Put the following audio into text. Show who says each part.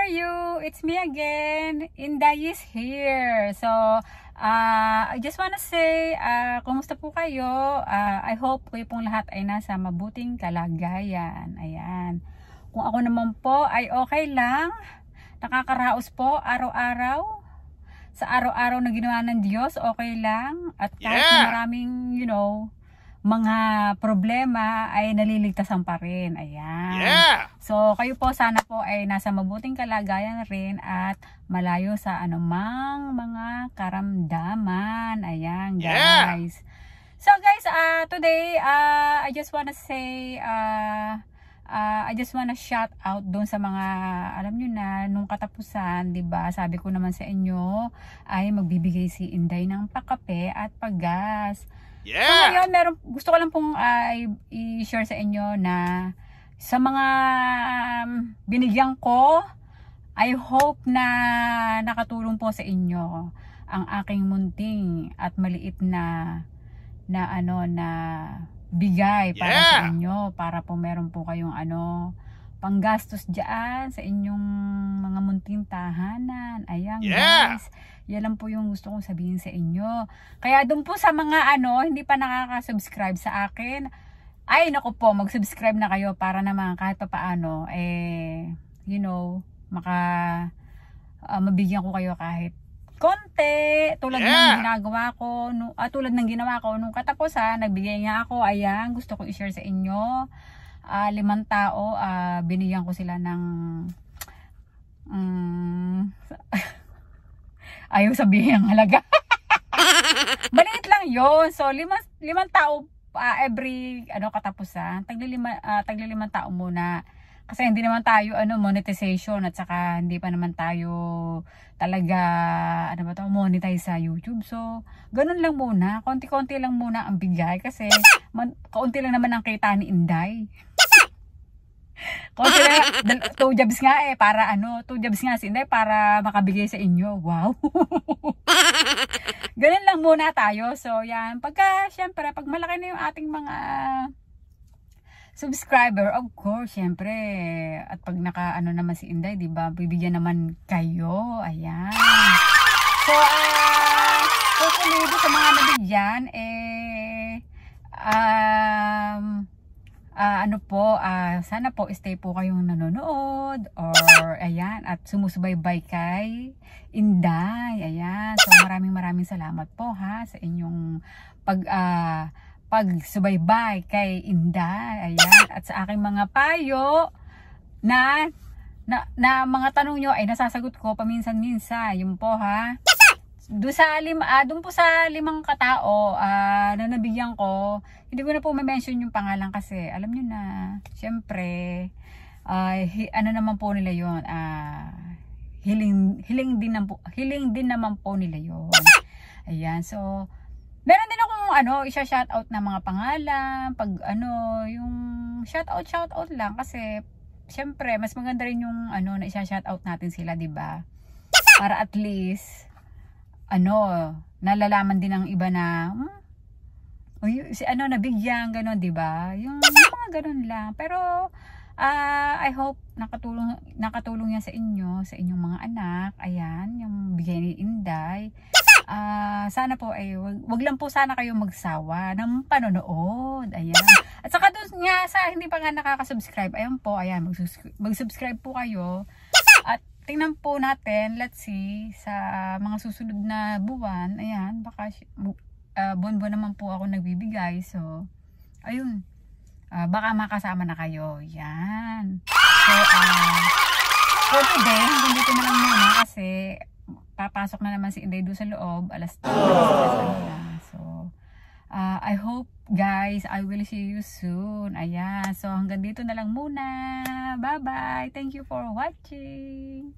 Speaker 1: are you? It's me again. Inday is here. So, I just wanna say, kumusta po kayo? I hope kayo pong lahat ay nasa mabuting kalagayan. Ayan. Kung ako naman po ay okay lang. Nakakaraos po araw-araw. Sa araw-araw na ginawa ng Diyos, okay lang. At kahit na maraming, mga problema ay naliligtasan pa rin. Ayan. So, kayo po sana po ay nasa mabuting kalagayan rin at malayo sa anumang mga karamdaman. Ayan, guys. So, guys, today, I just wanna say, I just wanna shout out doon sa mga, alam nyo na, nung katapusan, diba, sabi ko naman sa inyo, ay magbibigay si Inday ng pakape at paggas. So ngayon, gusto ko lang pong i-share sa inyo na sa mga binigyan ko, I hope na nakatulong po sa inyo ang aking munting at maliit na bigay para sa inyo, para po meron po kayong panggastos diyan sa inyong mga munting tahanan. Ayan, guys. Yan lang po yung gusto kong sabihin sa inyo. Kaya doon po sa mga hindi pa nakaka-subscribe sa akin, ay naku po, mag-subscribe na kayo para naman kahit pa paano mabigyan ko kayo kahit konti, tulad ng ginagawa ko, tulad ng ginawa ko nung katapusan, nagbigay nga ako. Ayan, gusto ko i-share sa inyo. 5 tao, binigyan ko sila ng ayaw sabihin ang halaga. Maliit lang yon. So, 5 tao every katapusan. Tagli 5 tao muna. Kasi hindi naman tayo monetization at saka hindi pa naman tayo talaga monetize sa YouTube. So, ganun lang muna. Konti-konti lang muna ang bigay kasi kaunti lang naman ang kita ni Inday. Konti lang, 2 jobs nga para 2 jobs nga si Inday para makabigay sa inyo. Wow. Ganun lang muna tayo. So, yan. Syempre, pag malaki na yung ating mga subscriber, of course, syempre. At pag naman si Inday, diba, bibigyan naman kayo. Ayan. So, hopefully, sa mga nabigyan, sana po stay po kayong nanonood or ayan at sumusubaybay kay Inday. Ayan. So maraming salamat po sa inyong pagsubaybay kay Inday. Ayan. At sa aking mga payo na mga tanong nyo ay nasasagot ko paminsan-minsan. Yun po doon po sa 5 katao na nabigyan ko, hindi ko na po ma-mention yung pangalan kasi alam nyo na, syempre naman po nila yun, hiling din naman po nila yun. Ayan, so meron din akong isa-shoutout na mga pangalan, pag yung shoutout lang kasi syempre mas maganda rin yung na isa-shoutout natin sila, diba? Para at least nalalaman din ng iba na nabigyan, gano'n, diba? Yung mga gano'n lang. Pero I hope nakatulong yan sa inyong mga anak. Ayan, yung bigay ni Inday. Sana po wag lang po sana kayo magsawa ng panonood. Ayan. At saka doon nga sa hindi pa nga nakaka-subscribe, ayan, mag-subscribe po kayo. At tingnan po natin, let's see, sa mga susunod na buwan, ayan, baka buwan-buwan naman po ako nagbibigay. So, ayun, baka makasama na kayo. Yan. So, for today, hanggang dito na lang muna kasi papasok na naman si Inday doon sa loob, alas 2. So, I hope, guys, I will see you soon. Ayan. So, hanggang dito na lang muna. Bye-bye. Thank you for watching.